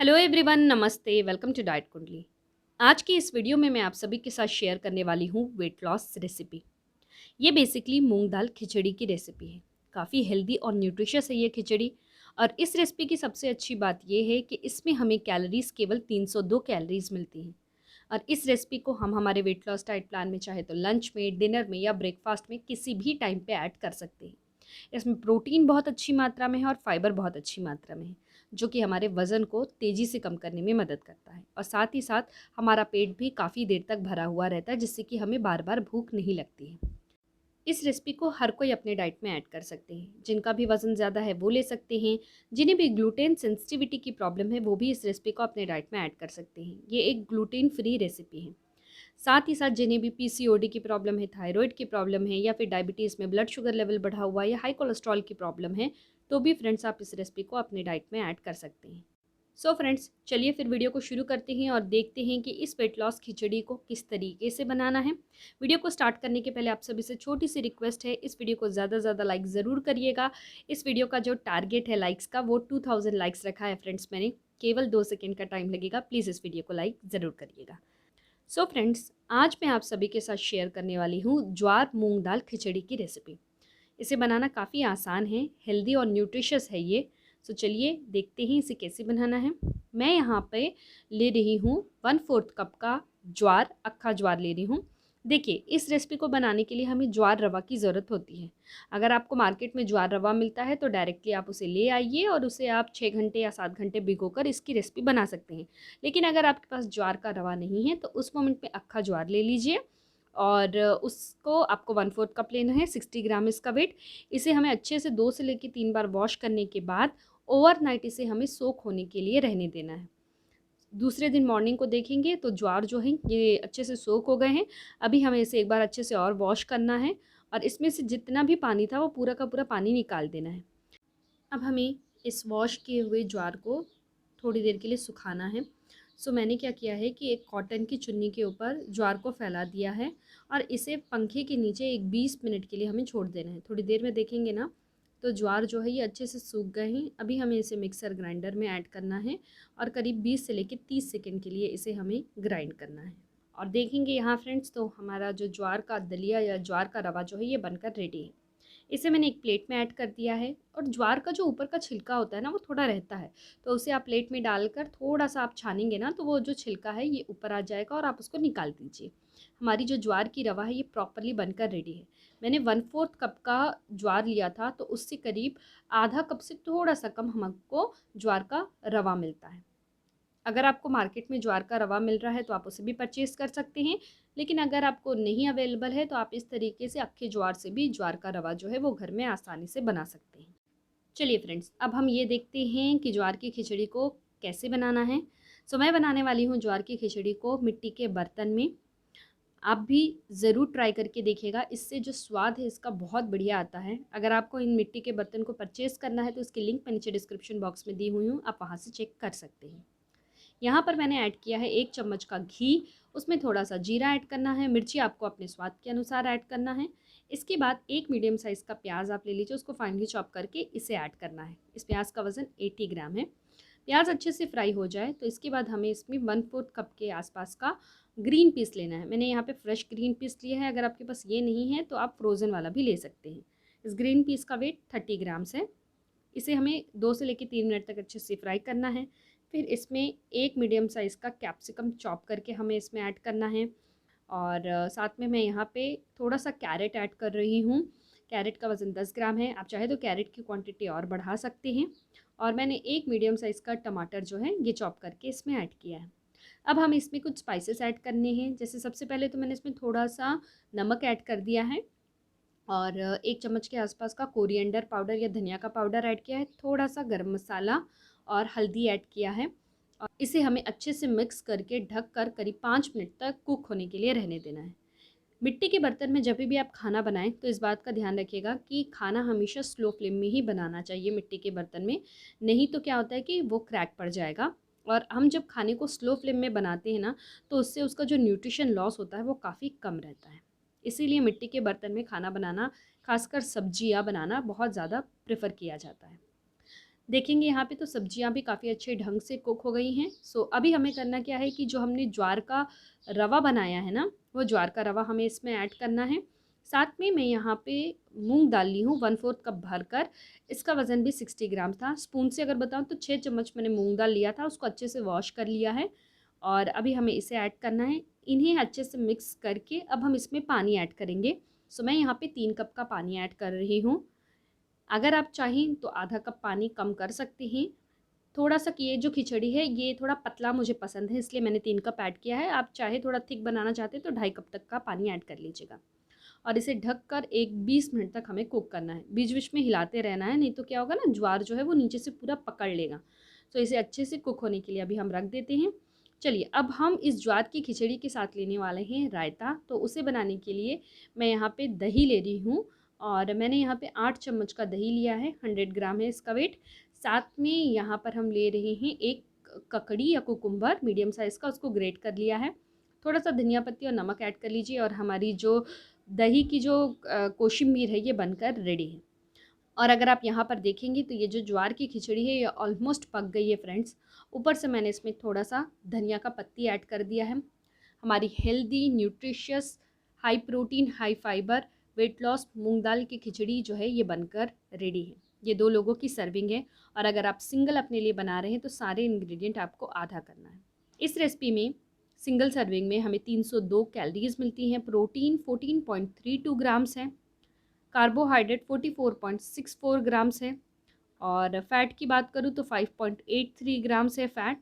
Hello everyone, नमस्ते। Welcome to diet कुंडली। आज की इस वीडियो में मैं आप सभी के साथ शेयर करने वाली हूँ वेट लॉस रेसिपी। ये बेसिकली मूंग दाल खिचड़ी की रेसिपी है। काफ़ी हेल्दी और न्यूट्रिशियस है ये खिचड़ी। और इस रेसिपी की सबसे अच्छी बात ये है कि इसमें हमें कैलोरीज केवल 302 कैलोरीज मिलती हैं। और इस रेसिपी को हम हमारे वेट लॉस डाइट प्लान में चाहे तो लंच में, डिनर में या ब्रेकफास्ट में किसी भी टाइम पे ऐड कर सकते हैं। इसमें प्रोटीन बहुत अच्छी मात्रा में है और फाइबर बहुत अच्छी मात्रा में है, जो कि हमारे वज़न को तेज़ी से कम करने में मदद करता है। और साथ ही साथ हमारा पेट भी काफ़ी देर तक भरा हुआ रहता है, जिससे कि हमें बार बार भूख नहीं लगती है। इस रेसिपी को हर कोई अपने डाइट में ऐड कर सकते हैं। जिनका भी वज़न ज़्यादा है वो ले सकते हैं। जिन्हें भी ग्लूटेन सेंसिटिविटी की प्रॉब्लम है वो भी इस रेसिपी को अपने डाइट में ऐड कर सकते हैं। ये एक ग्लूटेन फ्री रेसिपी है। साथ ही साथ जिन्हें भी पीसीओडी की प्रॉब्लम है, थायराइड की प्रॉब्लम है या फिर डायबिटीज़ में ब्लड शुगर लेवल बढ़ा हुआ है या हाई कोलेस्ट्रॉल की प्रॉब्लम है, तो भी फ्रेंड्स आप इस रेसिपी को अपने डाइट में ऐड कर सकते हैं। सो फ्रेंड्स, चलिए फिर वीडियो को शुरू करते हैं और देखते हैं कि इस वेट लॉस खिचड़ी को किस तरीके से बनाना है। वीडियो को स्टार्ट करने के पहले आप सभी से छोटी सी रिक्वेस्ट है, इस वीडियो को ज़्यादा से ज़्यादा लाइक ज़रूर करिएगा। इस वीडियो का जो टारगेट है लाइक्स का, वो 2000 लाइक्स रखा है फ्रेंड्स मैंने। केवल 2 सेकंड का टाइम लगेगा, प्लीज़ इस वीडियो को लाइक ज़रूर करिएगा। सो फ्रेंड्स, आज मैं आप सभी के साथ शेयर करने वाली हूँ ज्वार मूंग दाल खिचड़ी की रेसिपी। इसे बनाना काफ़ी आसान है, हेल्दी और न्यूट्रिशियस है ये। सो चलिए देखते हैं इसे कैसे बनाना है। मैं यहाँ पे ले रही हूँ 1/4 कप का ज्वार, अक्खा ज्वार ले रही हूँ। देखिए, इस रेसिपी को बनाने के लिए हमें ज्वार रवा की ज़रूरत होती है। अगर आपको मार्केट में ज्वार रवा मिलता है तो डायरेक्टली आप उसे ले आइए और उसे आप 6 घंटे या 7 घंटे भिगोकर इसकी रेसिपी बना सकते हैं। लेकिन अगर आपके पास ज्वार का रवा नहीं है तो उस मोमेंट में अक्खा ज्वार ले लीजिए। और उसको आपको 1/4 कप लेना है, 60 ग्राम इसका वेट। इसे हमें अच्छे से 2 से लेकर 3 बार वॉश करने के बाद ओवरनाइट इसे हमें सोक होने के लिए रहने देना है। दूसरे दिन मॉर्निंग को देखेंगे तो ज्वार जो है ये अच्छे से सोक हो गए हैं। अभी हमें इसे एक बार अच्छे से और वॉश करना है और इसमें से जितना भी पानी था वो पूरा का पूरा पानी निकाल देना है। अब हमें इस वॉश किए हुए ज्वार को थोड़ी देर के लिए सुखाना है। सो मैंने क्या किया है कि एक कॉटन की चुन्नी के ऊपर ज्वार को फैला दिया है और इसे पंखे के नीचे एक 20 मिनट के लिए हमें छोड़ देना है। थोड़ी देर में देखेंगे ना तो ज्वार जो है ये अच्छे से सूख गए हैं। अभी हमें इसे मिक्सर ग्राइंडर में ऐड करना है और करीब 20 से लेकर 30 सेकंड के लिए इसे हमें ग्राइंड करना है। और देखेंगे यहाँ फ्रेंड्स, तो हमारा जो ज्वार का दलिया या ज्वार का रवा जो है ये बनकर रेडी है। इसे मैंने एक प्लेट में ऐड कर दिया है। और ज्वार का जो ऊपर का छिलका होता है ना वो थोड़ा रहता है, तो उसे आप प्लेट में डालकर थोड़ा सा आप छानेंगे ना तो वो जो छिलका है ये ऊपर आ जाएगा और आप उसको निकाल दीजिए। हमारी जो ज्वार की रवा है ये प्रॉपरली बनकर रेडी है। मैंने 1/4 कप का ज्वार लिया था तो उससे करीब आधा कप से थोड़ा सा कम हमको ज्वार का रवा मिलता है। अगर आपको मार्केट में ज्वार का रवा मिल रहा है तो आप उसे भी परचेज़ कर सकते हैं। लेकिन अगर आपको नहीं अवेलेबल है तो आप इस तरीके से अक्खे ज्वार से भी ज्वार का रवा जो है वो घर में आसानी से बना सकते हैं। चलिए फ्रेंड्स, अब हम ये देखते हैं कि ज्वार की खिचड़ी को कैसे बनाना है। सो मैं बनाने वाली हूँ ज्वार की खिचड़ी को मिट्टी के बर्तन में। आप भी ज़रूर ट्राई करके देखिएगा, इससे जो स्वाद है इसका बहुत बढ़िया आता है। अगर आपको इन मिट्टी के बर्तन को परचेज़ करना है तो इसकी लिंक मैं नीचे डिस्क्रिप्शन बॉक्स में दी हुई हूँ, आप वहाँ से चेक कर सकते हैं। यहाँ पर मैंने ऐड किया है 1 चम्मच का घी। उसमें थोड़ा-सा जीरा ऐड करना है, मिर्ची आपको अपने स्वाद के अनुसार ऐड करना है। इसके बाद एक मीडियम साइज़ का प्याज़ आप ले लीजिए, उसको फाइनली चॉप करके इसे ऐड करना है। इस प्याज़ का वज़न 80 ग्राम है। प्याज़ अच्छे से फ्राई हो जाए तो इसके बाद हमें इसमें 1/4 कप के आसपास का ग्रीन पीस लेना है। मैंने यहाँ पे फ्रेश ग्रीन पीस लिया है, अगर आपके पास ये नहीं है तो आप फ्रोज़न वाला भी ले सकते हैं। इस ग्रीन पीस का वेट 30 ग्राम्स है। इसे हमें 2 से लेकर 3 मिनट तक अच्छे से फ्राई करना है। फिर इसमें एक मीडियम साइज़ का कैप्सिकम चॉप करके हमें इसमें ऐड करना है। और साथ में मैं यहाँ पे थोड़ा-सा कैरेट ऐड कर रही हूँ। कैरेट का वज़न 10 ग्राम है, आप चाहे तो कैरेट की क्वांटिटी और बढ़ा सकते हैं। और मैंने एक मीडियम साइज़ का टमाटर जो है ये चॉप करके इसमें ऐड किया है। अब हम इसमें कुछ स्पाइसेस ऐड करने हैं। जैसे सबसे पहले तो मैंने इसमें थोड़ा-सा नमक ऐड कर दिया है और 1 चम्मच के आसपास का कोरिएंडर पाउडर या धनिया का पाउडर ऐड किया है, थोड़ा-सा गरम मसाला और हल्दी ऐड किया है। और इसे हमें अच्छे से मिक्स करके ढक कर करीब 5 मिनट तक कुक होने के लिए रहने देना है। मिट्टी के बर्तन में जब भी आप खाना बनाएं तो इस बात का ध्यान रखिएगा कि खाना हमेशा स्लो फ्लेम में ही बनाना चाहिए मिट्टी के बर्तन में। नहीं तो क्या होता है कि वो क्रैक पड़ जाएगा। और हम जब खाने को स्लो फ्लेम में बनाते हैं ना तो उससे उसका जो न्यूट्रिशन लॉस होता है वो काफ़ी कम रहता है। इसीलिए मिट्टी के बर्तन में खाना बनाना, खासकर सब्जियां बनाना बहुत ज़्यादा प्रेफर किया जाता है। देखेंगे यहाँ पे तो सब्जियां भी काफ़ी अच्छे ढंग से कुक हो गई हैं। सो अभी हमें करना क्या है कि जो हमने ज्वार का रवा बनाया है ना, वो ज्वार का रवा हमें इसमें ऐड करना है। साथ में मैं यहाँ पे मूंग डाल ली हूँ 1/4 कप भरकर। इसका वज़न भी 60 ग्राम था। स्पून से अगर बताऊँ तो 6 चम्मच मैंने मूंग दाल लिया था, उसको अच्छे से वॉश कर लिया है और अभी हमें इसे ऐड करना है। इन्हें अच्छे से मिक्स करके अब हम इसमें पानी ऐड करेंगे। सो मैं यहाँ पे 3 कप का पानी ऐड कर रही हूँ। अगर आप चाहें तो आधा कप पानी कम कर सकते हैं। थोड़ा-सा कि ये जो खिचड़ी है ये थोड़ा पतला मुझे पसंद है, इसलिए मैंने 3 कप ऐड किया है। आप चाहे थोड़ा थिक बनाना चाहते हैं तो 2.5 कप तक का पानी ऐड कर लीजिएगा और इसे ढककर एक 20 मिनट तक हमें कुक करना है। बीच-बीच में हिलाते रहना है, नहीं तो क्या होगा ना, ज्वार जो है वो नीचे से पूरा पकड़ लेगा। तो इसे अच्छे से कुक होने के लिए अभी हम रख देते हैं। चलिए, अब हम इस ज्वार की खिचड़ी के साथ लेने वाले हैं रायता। तो उसे बनाने के लिए मैं यहाँ पे दही ले रही हूँ और मैंने यहाँ पे 8 चम्मच का दही लिया है, 100 ग्राम है इसका वेट। साथ में यहाँ पर हम ले रहे हैं एक ककड़ी या कुकुम्बर मीडियम साइज़ का, उसको ग्रेट कर लिया है। थोड़ा-सा धनिया पत्ती और नमक ऐड कर लीजिए और हमारी जो दही की जो कोशिम्बीर है ये बनकर रेडी है। और अगर आप यहाँ पर देखेंगे तो ये जो ज्वार की खिचड़ी है ये ऑलमोस्ट पक गई है फ्रेंड्स। ऊपर से मैंने इसमें थोड़ा-सा धनिया का पत्ती ऐड कर दिया है। हमारी healthy, nutritious, high protein, high fibre, weight loss मूँग दाल की खिचड़ी जो है ये बनकर रेडी है। ये 2 लोगों की सर्विंग है और अगर आप सिंगल अपने लिए बना रहे हैं तो सारे इंग्रेडिएंट आपको आधा करना है। इस रेसिपी में सिंगल सर्विंग में हमें 302 कैलोरीज़ मिलती हैं, प्रोटीन 14.32 ग्राम्स है, कार्बोहाइड्रेट 44.64 ग्राम्स है और फैट की बात करूँ तो 5.83 ग्राम्स है फैट,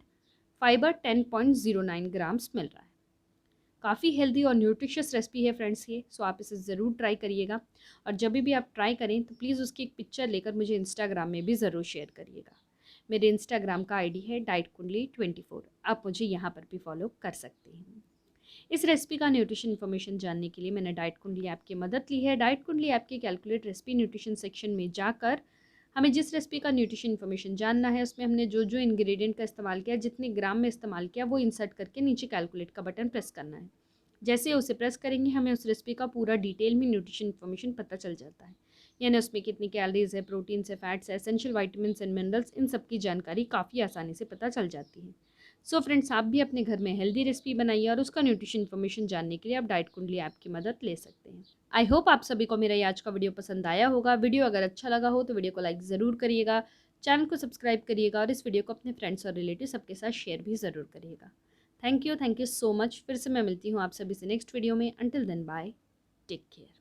फाइबर 10.09 ग्राम्स मिल रहा है। काफ़ी हेल्दी और न्यूट्रिशियस रेसिपी है फ्रेंड्स ये, सो आप इसे ज़रूर ट्राई करिएगा और जब भी आप ट्राई करें तो प्लीज़ उसकी एक पिक्चर लेकर मुझे इंस्टाग्राम में भी ज़रूर शेयर करिएगा। मेरे इंस्टाग्राम का आईडी है डाइट कुंडली 24। आप मुझे यहाँ पर भी फॉलो कर सकते हैं। इस रेसिपी का न्यूट्रिशन इन्फॉर्मेशन जानने के लिए मैंने डाइट कुंडली ऐप की मदद ली है। डाइट कुंडली ऐप के कैलकुलेट रेसिपी न्यूट्रिशन सेक्शन में जाकर हमें जिस रेसिपी का न्यूट्रिशन इन्फॉर्मेशन जानना है उसमें हमने जो जो इंग्रेडिएंट का इस्तेमाल किया, जितने ग्राम में इस्तेमाल किया, वो इंसर्ट करके नीचे कैलकुलेट का बटन प्रेस करना है। जैसे उसे प्रेस करेंगे हमें उस रेसिपी का पूरा डिटेल में न्यूट्रिशन इन्फॉर्मेशन पता चल जाता है। यानी उसमें कितनी कैलोरीज है, प्रोटीन्स है, फैट्स है, एसेंशियल वाइटामिन्स एंड मिनरल्स, इन सब की जानकारी काफ़ी आसानी से पता चल जाती है। सो फ्रेंड्स, आप भी अपने घर में हेल्दी रेसिपी बनाइए और उसका न्यूट्रिशन इन्फॉर्मेशन जानने के लिए आप डाइट कुंडली ऐप की मदद ले सकते हैं। आई होप आप सभी को मेरा ये आज का वीडियो पसंद आया होगा। वीडियो अगर अच्छा लगा हो तो वीडियो को लाइक ज़रूर करिएगा, चैनल को सब्सक्राइब करिएगा और इस वीडियो को अपने फ्रेंड्स और रिलेटिव सबके साथ शेयर भी ज़रूर करिएगा। Thank you so much. फिर से मैं मिलती हूँ आप सभी से नेक्स्ट वीडियो में। Until then bye, take care.